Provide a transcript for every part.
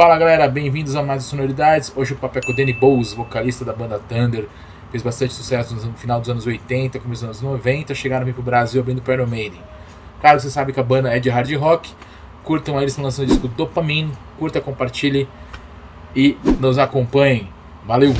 Fala galera, bem-vindos a mais Sonoridades. Hoje o papo é com o Danny Bowes, vocalista da banda Thunder. Fez bastante sucesso no final dos anos 80, começo dos anos 90, chegaram aqui pro Brasil abrindo pro Iron Maiden. Cara, você sabe que a banda é de hard rock. Curtam aí, eles estão lançando o disco Dopamine. Curta, compartilhe e nos acompanhem. Valeu!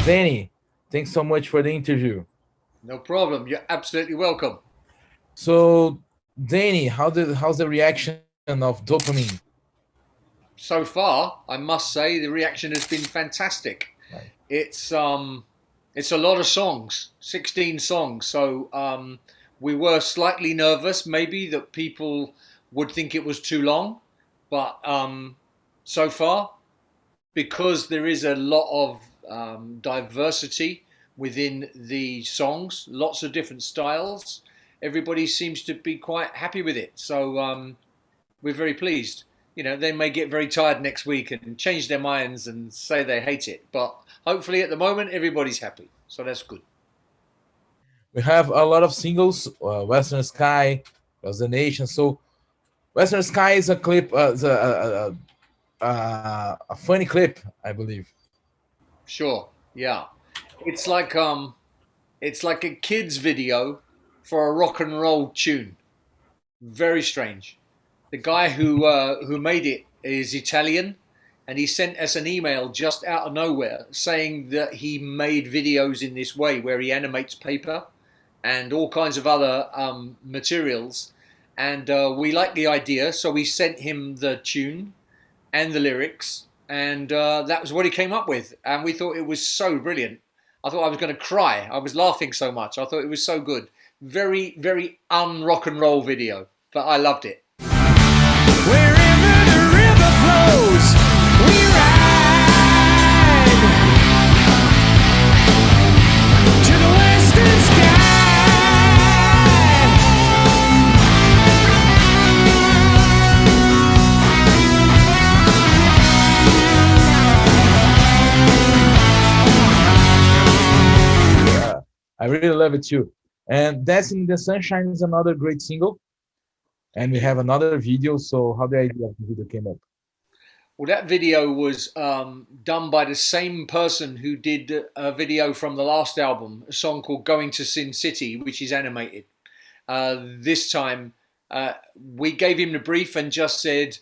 Danny, thanks so much for the interview. No problem. You're absolutely welcome. So, Danny, how's the reaction of Dopamine? So far, I must say the reaction has been fantastic. Right. It's a lot of songs, 16 songs. So we were slightly nervous, maybe that people would think it was too long, but so far, because there is a lot of diversity within the songs, lots of different styles, everybody seems to be quite happy with it. So we're very pleased. You know, they may get very tired next week and change their minds and say they hate it, but hopefully at the moment everybody's happy, so that's good. We have a lot of singles, Western Sky, Across the Nation. So Western Sky is a clip, a funny clip, I believe. Sure, yeah. It's like a kid's video for a rock and roll tune. Very strange. The guy who made it is Italian, and he sent us an email just out of nowhere saying that he made videos in this way where he animates paper and all kinds of other materials. And we liked the idea, so we sent him the tune and the lyrics, and that was what he came up with. And we thought it was so brilliant. I thought I was going to cry. I was laughing so much. I thought it was so good. Very, very un-rock and roll video, but I loved it. Wherever the river flows, we ride to the western sky. Yeah, I really love it too. And Dancing in the Sunshine is another great single. And we have another video. So how the idea of the video came up? Well, that video was done by the same person who did a video from the last album, a song called Going to Sin City, which is animated. This time, we gave him the brief and just said,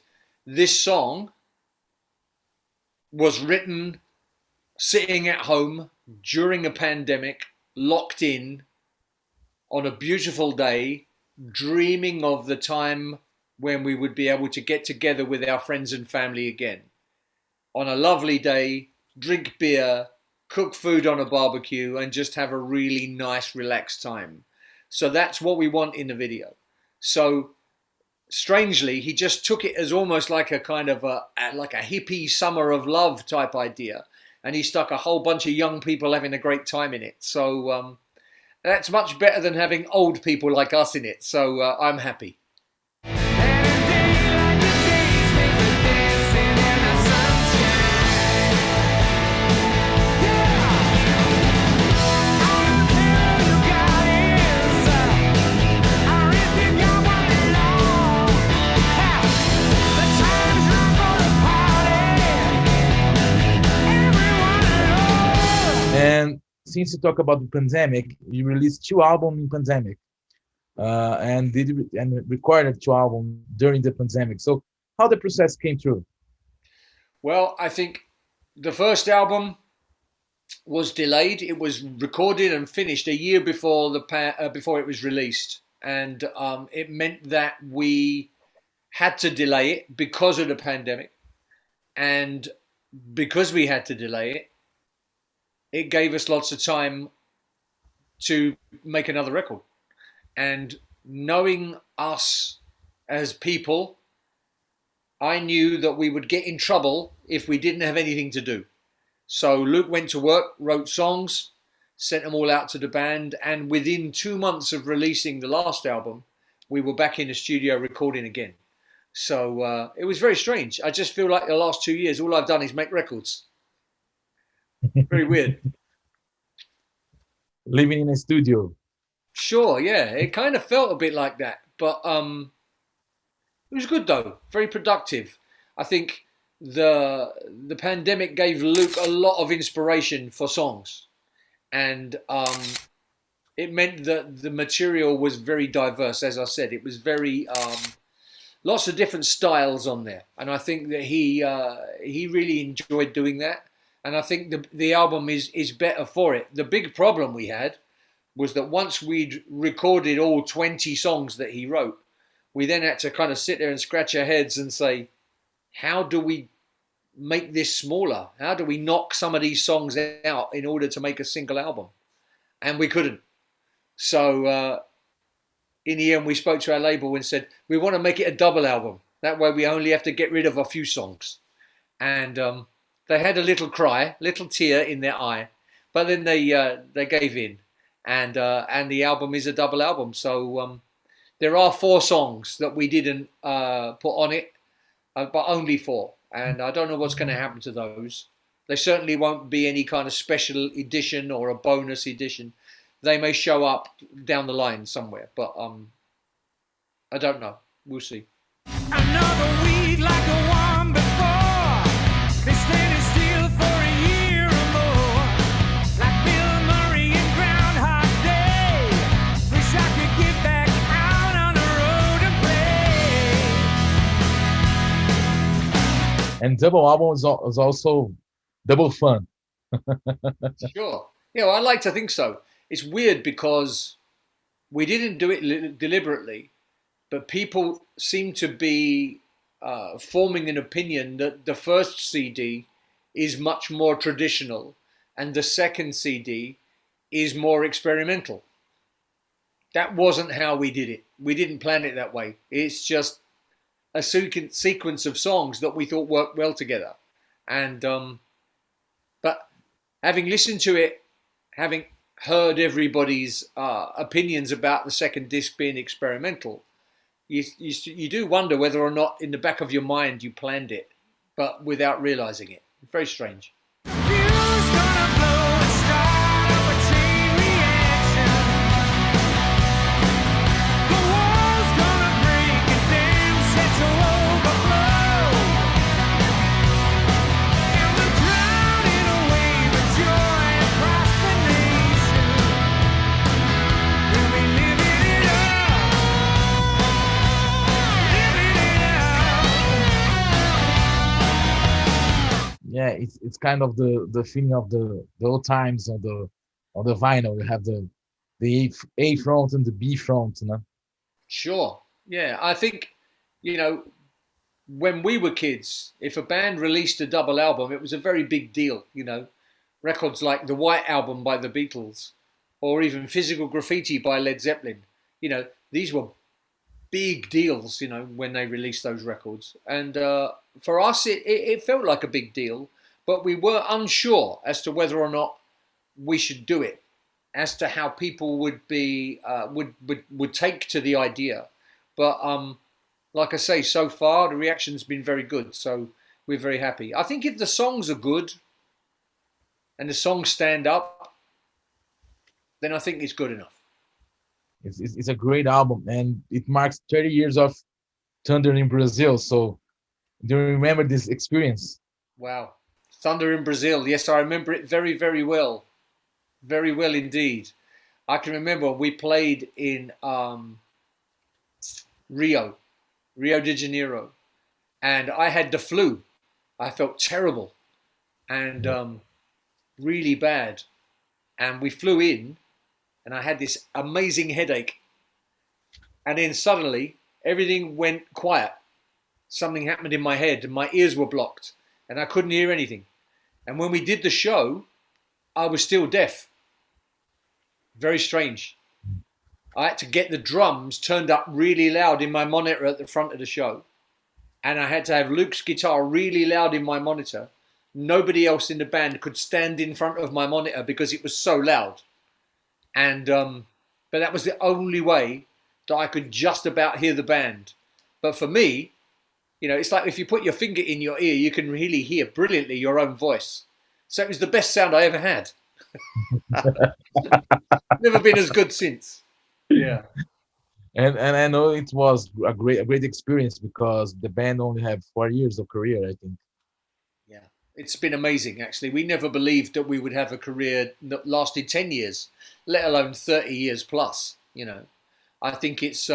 this song was written sitting at home during a pandemic, locked in on a beautiful day, dreaming of the time when we would be able to get together with our friends and family again. On a lovely day, drink beer, cook food on a barbecue, and just have a really nice, relaxed time. So that's what we want in the video. So strangely, he just took it as almost like a kind of a hippie summer of love type idea. And he stuck a whole bunch of young people having a great time in it. So that's much better than having old people like us in it. So I'm happy. And since you talk about the pandemic, you released 2 albums in pandemic, and recorded 2 albums during the pandemic. So how the process came through? Well, I think the first album was delayed. It was recorded and finished a year before before it was released, and it meant that we had to delay it because of the pandemic, and because we had to delay it, it gave us lots of time to make another record. And knowing us as people, I knew that we would get in trouble if we didn't have anything to do. So Luke went to work, wrote songs, sent them all out to the band, and within 2 months of releasing the last album, we were back in the studio recording again. So it was very strange. I just feel like the last 2 years, all I've done is make records. Very weird. Living in a studio. Sure, yeah, it kind of felt a bit like that, but it was good though. Very productive. I think the pandemic gave Luke a lot of inspiration for songs, and it meant that the material was very diverse. As I said, it was very lots of different styles on there, and I think that he really enjoyed doing that. And I think the album is better for it. The big problem we had was that once we'd recorded all 20 songs that he wrote, we then had to kind of sit there and scratch our heads and say, how do we make this smaller? How do we knock some of these songs out in order to make a single album? And we couldn't. So in the end, we spoke to our label and said, we want to make it a double album. That way we only have to get rid of a few songs. And they had a little cry, little tear in their eye, but then they gave in. And the album is a double album. So there are 4 songs that we didn't put on it, but only 4. And I don't know what's going to happen to those. They certainly won't be any kind of special edition or a bonus edition. They may show up down the line somewhere, but I don't know. We'll see. Another week like the one before. Been standing still for a year or more. Like Bill Murray in Groundhog Day. Wish I could get back out on the road and play. And double album is also double fun. Sure. Yeah, well, I like to think so. It's weird because we didn't do it deliberately, but people seem to be forming an opinion that the first CD is much more traditional and the second CD is more experimental. That wasn't how we did it. We didn't plan it that way. It's just a sequence of songs that we thought worked well together. And but having listened to it, having heard everybody's opinions about the second disc being experimental, you do wonder whether or not in the back of your mind you planned it, but without realizing it. Very strange. Fuse gonna blow and start up a chain reaction. The wall's gonna break and then set to overflow. And we're drowning away with joy across the nation. We'll be living it up. Living it up. Yeah, it's kind of the feeling of the old times on the vinyl. You have the A front and the B front, you know. Sure. Yeah, I think, when we were kids, if a band released a double album, it was a very big deal, Records like the White Album by the Beatles or even Physical Graffiti by Led Zeppelin, these were big deals, when they released those records. And for us, it felt like a big deal, but we were unsure as to whether or not we should do it, as to how people would be would take to the idea. But like I say, so far the reaction's been very good, so we're very happy. I think if the songs are good and the songs stand up, then I think it's good enough. It's a great album, and it marks 30 years of Thunder in Brazil. So do you remember this experience? Wow. Thunder in Brazil. Yes, I remember it very, very well. Very well indeed. I can remember we played in Rio de Janeiro, and I had the flu. I felt terrible and really bad. And we flew in, and I had this amazing headache. And then suddenly, everything went quiet. Something happened in my head, and my ears were blocked, and I couldn't hear anything. And when we did the show, I was still deaf. Very strange. I had to get the drums turned up really loud in my monitor at the front of the show. And I had to have Luke's guitar really loud in my monitor. Nobody else in the band could stand in front of my monitor because it was so loud. And but that was the only way that I could just about hear the band. But for me, You know, it's like if you put your finger in your ear, you can really hear brilliantly your own voice. So it was the best sound I ever had. Never been as good since. Yeah. And I know it was a great experience because the band only had 4 years of career, I think. Yeah. It's been amazing, actually. We never believed that we would have a career that lasted 10 years, let alone 30 years plus, you know. I think it's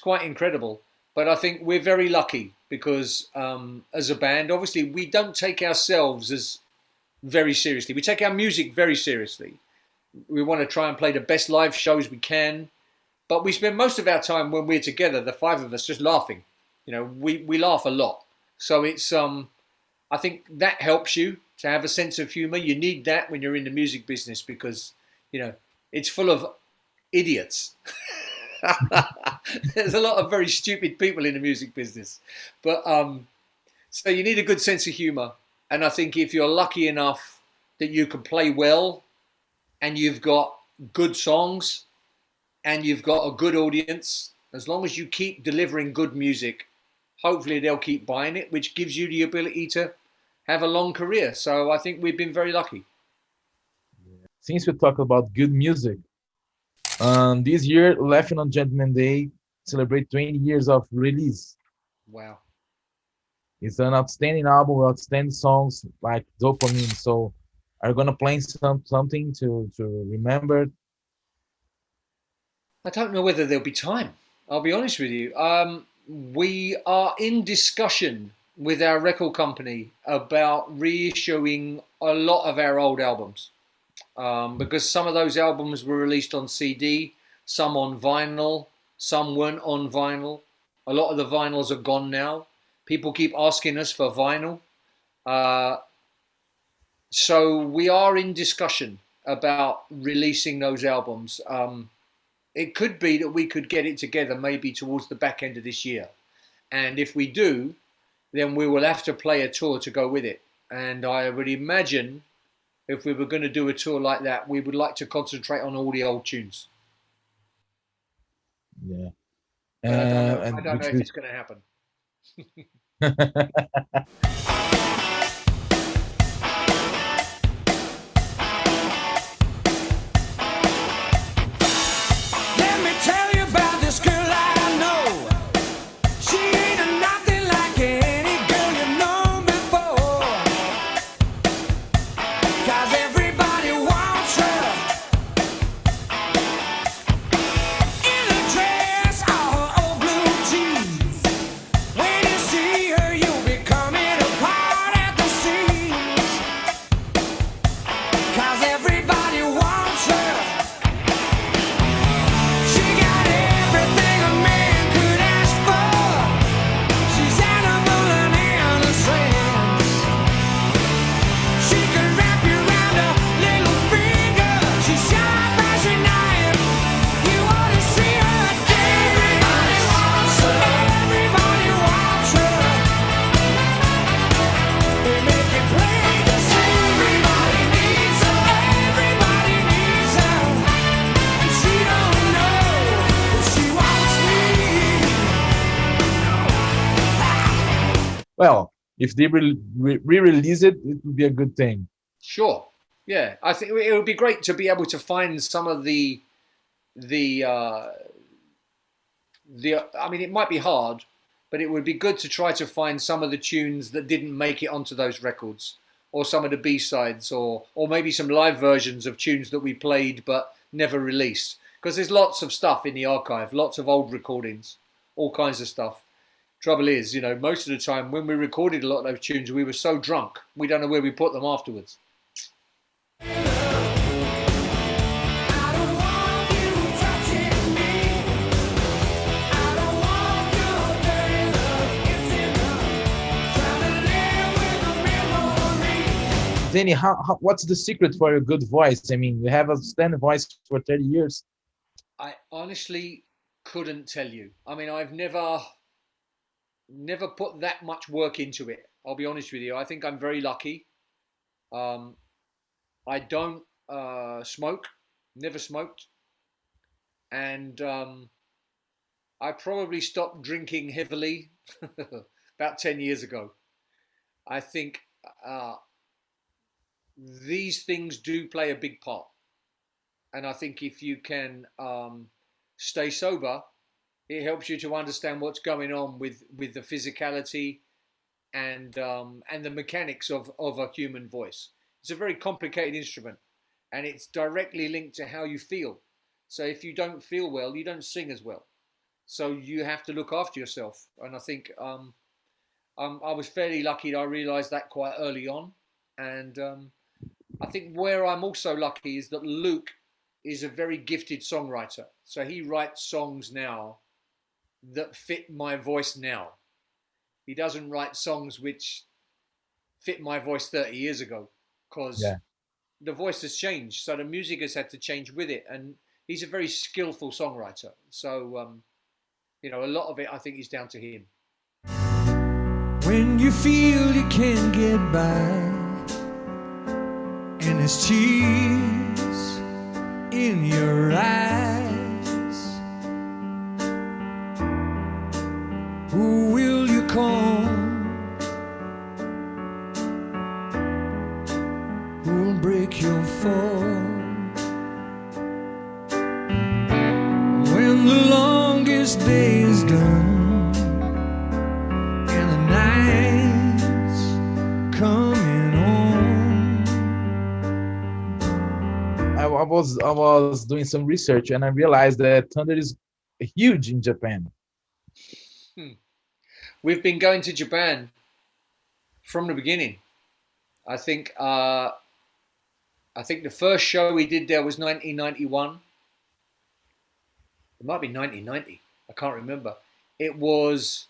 quite incredible. But I think we're very lucky because as a band, obviously, we don't take ourselves as very seriously. We take our music very seriously. We want to try and play the best live shows we can. But we spend most of our time when we're together, the five of us, just laughing. You know, we laugh a lot. So it's I think that helps you to have a sense of humor. You need that when you're in the music business because, you know, it's full of idiots. There's a lot of very stupid people in the music business. But so you need a good sense of humor. And I think if you're lucky enough that you can play well and you've got good songs and you've got a good audience, as long as you keep delivering good music, hopefully they'll keep buying it, which gives you the ability to have a long career. So I think we've been very lucky. Since we talk about good music, this year, Laughing on Gentleman Day celebrate 20 years of release. Wow. It's an outstanding album with outstanding songs like Dopamine. So are you gonna play something to remember? I don't know whether there'll be time. I'll be honest with you. We are in discussion with our record company about reissuing a lot of our old albums. Because some of those albums were released on CD, some on vinyl, some weren't on vinyl. A lot of the vinyls are gone now. People keep asking us for vinyl. So we are in discussion about releasing those albums. It could be that we could get it together maybe towards the back end of this year. And if we do, then we will have to play a tour to go with it. And I would imagine if we were going to do a tour like that, we would like to concentrate on all the old tunes. Yeah. But I don't know if it's going to happen. Let me tell you about this girl I know. She ain't nothing like any girl you've known before. 'Cause everybody wants her in a dress or her old blue jeans. When you see her, you'll be coming apart at the seams. 'Cause everybody wants her. She got everything a man could ask for. She's animal and innocence. She can wrap you around her little finger. She's sharp as a knife. You ought to see her. Everybody wants her. Everybody wants her. They make it plain to see. Everybody needs her. Everybody needs her. And she don't know that she wants me. Well, if they re-release it, it would be a good thing. Sure. Yeah. I think it would be great to be able to find some of the I mean, it might be hard, but it would be good to try to find some of the tunes that didn't make it onto those records, or some of the B-sides, or maybe some live versions of tunes that we played but never released. Because there's lots of stuff in the archive, lots of old recordings, all kinds of stuff. Trouble is, you know, most of the time when we recorded a lot of those tunes, we were so drunk, we don't know where we put them afterwards. I don't want you touching me. I don't want your dirty love. It's enough. Trying to live with a memory. Danny, what's the secret for your good voice? I mean, you have a standing voice for 30 years. I honestly couldn't tell you. I mean, I've never put that much work into it. I'll be honest with you. I think I'm very lucky. I don't smoke, never smoked. And I probably stopped drinking heavily about 10 years ago. I think these things do play a big part. And I think if you can stay sober, it helps you to understand what's going on with the physicality and the mechanics of a human voice. It's a very complicated instrument, and it's directly linked to how you feel. So if you don't feel well, you don't sing as well. So you have to look after yourself. And I think I was fairly lucky that I realised that quite early on. And I think where I'm also lucky is that Luke is a very gifted songwriter. So he writes songs now that fit my voice now. He doesn't write songs which fit my voice 30 years ago, because the voice has changed. So the music has had to change with it. And he's a very skillful songwriter. So, a lot of it, I think, is down to him. When you feel you can't get by, and there's tears in your eyes, who will you call? Who'll break your fall? When the longest day is done and the night's coming on. I was doing some research, and I realized that Thunder is huge in Japan. We've been going to Japan from the beginning. I think the first show we did there was 1991. It might be 1990. I can't remember. It was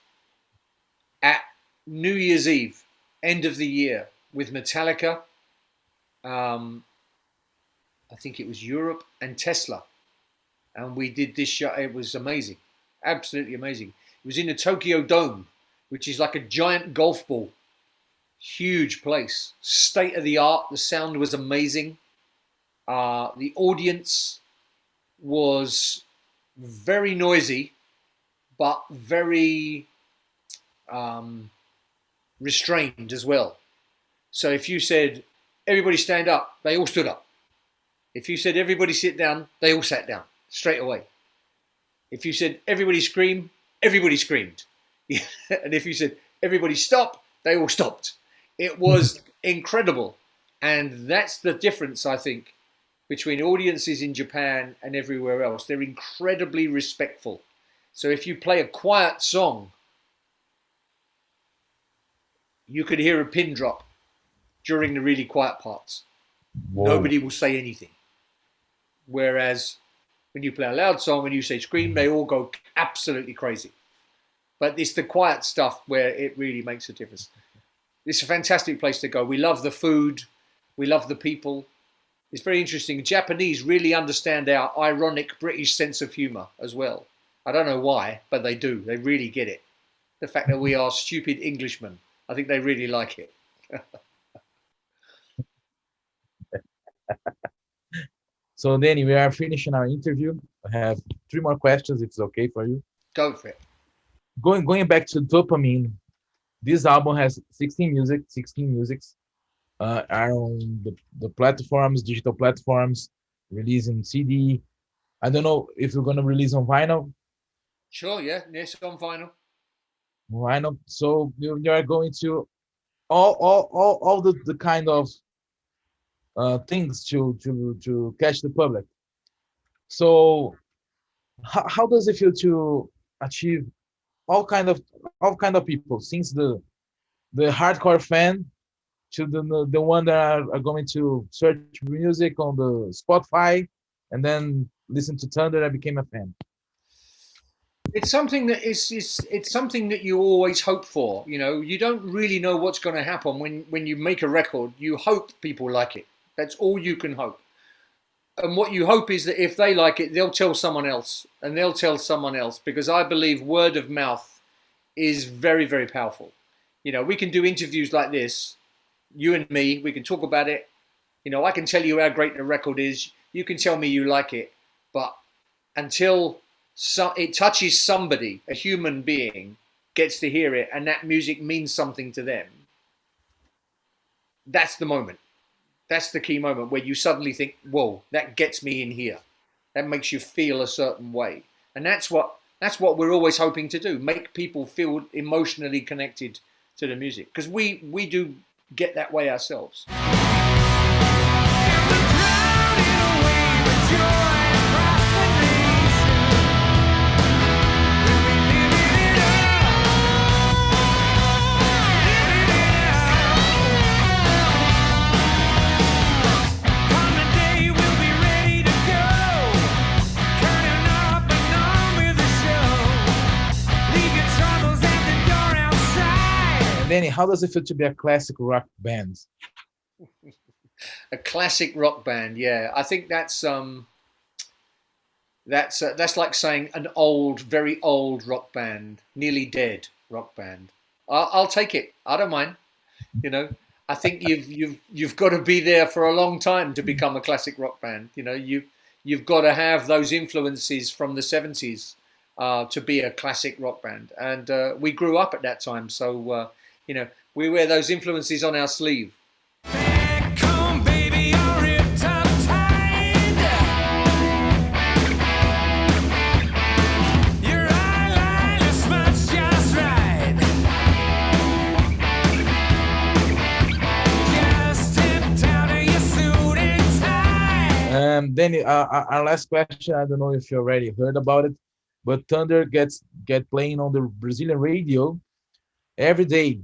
at New Year's Eve, end of the year, with Metallica. I think it was Europe and Tesla. And we did this show. It was amazing. Absolutely amazing. It was in the Tokyo Dome, which is like a giant golf ball. Huge place. State of the art. The sound was amazing. The audience was very noisy, but very restrained as well. So if you said, everybody stand up, they all stood up. If you said, everybody sit down, they all sat down straight away. If you said, everybody scream, everybody screamed. And if you said, everybody stop, they all stopped. It was incredible. And that's the difference, I think, between audiences in Japan and everywhere else. They're incredibly respectful. So if you play a quiet song, you could hear a pin drop during the really quiet parts. Whoa. Nobody will say anything. Whereas when you play a loud song and you say scream, they all go absolutely crazy. But it's the quiet stuff where it really makes a difference. It's a fantastic place to go. We love the food. We love the people. It's very interesting. Japanese really understand our ironic British sense of humor as well. I don't know why, but they do. They really get it. The fact that we are stupid Englishmen, I think they really like it. So, Danny, we are finishing our interview. I have 3 more questions, if it's okay for you. Go for it. Going back to Dopamine, this album has 16 musics. Are on the platforms, digital platforms, releasing CD. I don't know if you're gonna release on vinyl. Sure, yeah, yes, on vinyl. Vinyl. So you are going to all the kind of things to catch the public. So how does it feel to achieve all kind of people, since the hardcore fan to the one that are going to search music on the Spotify and then listen to Thunder and became a fan? It's something that it's something that you always hope for. You know, you don't really know what's going to happen when you make a record. You hope people like it. That's all you can hope. And what you hope is that if they like it, they'll tell someone else, and they'll tell someone else, because I believe word of mouth is very, very powerful. You know, we can do interviews like this, you and me, we can talk about it. You know, I can tell you how great the record is. You can tell me you like it. But until it touches somebody, a human being, gets to hear it and that music means something to them, that's the moment. That's the key moment where you suddenly think, whoa, that gets me in here. That makes you feel a certain way. And that's what we're always hoping to do, make people feel emotionally connected to the music. Because we do get that way ourselves. Danny, how does it feel to be a classic rock band? A classic rock band, yeah. I think that's like saying an old, very old rock band, nearly dead rock band. I'll take it. I don't mind. You know, I think you've got to be there for a long time to become a classic rock band. You know, you've got to have those influences from the 70s to be a classic rock band, and we grew up at that time, so. You know, we wear those influences on our sleeve. Back home, baby, you're ripped up tight. Your eyeliner smudged just right. Just stepped out of your suit and tie. Danny, our last question, I don't know if you already heard about it, but Thunder get playing on the Brazilian radio every day.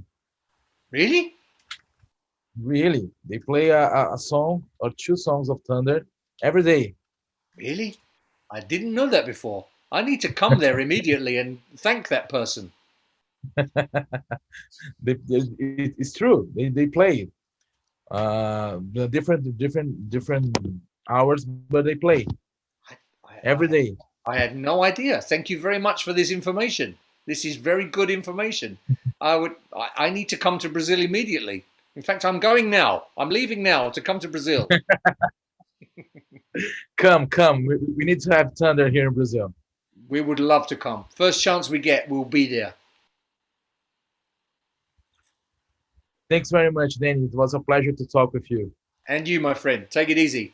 Really? Really, they play a song or two songs of Thunder every day. Really? I didn't know that before. I need to come there immediately and thank that person. It's true. They play the different hours, but they play every day. I had no idea. Thank you very much for this information. This is very good information. I need to come to Brazil immediately. In fact, I'm going now. I'm leaving now to come to Brazil. Come. We need to have Thunder here in Brazil. We would love to come. First chance we get, we'll be there. Thanks very much, Danny. It was a pleasure to talk with you. And you, my friend. Take it easy.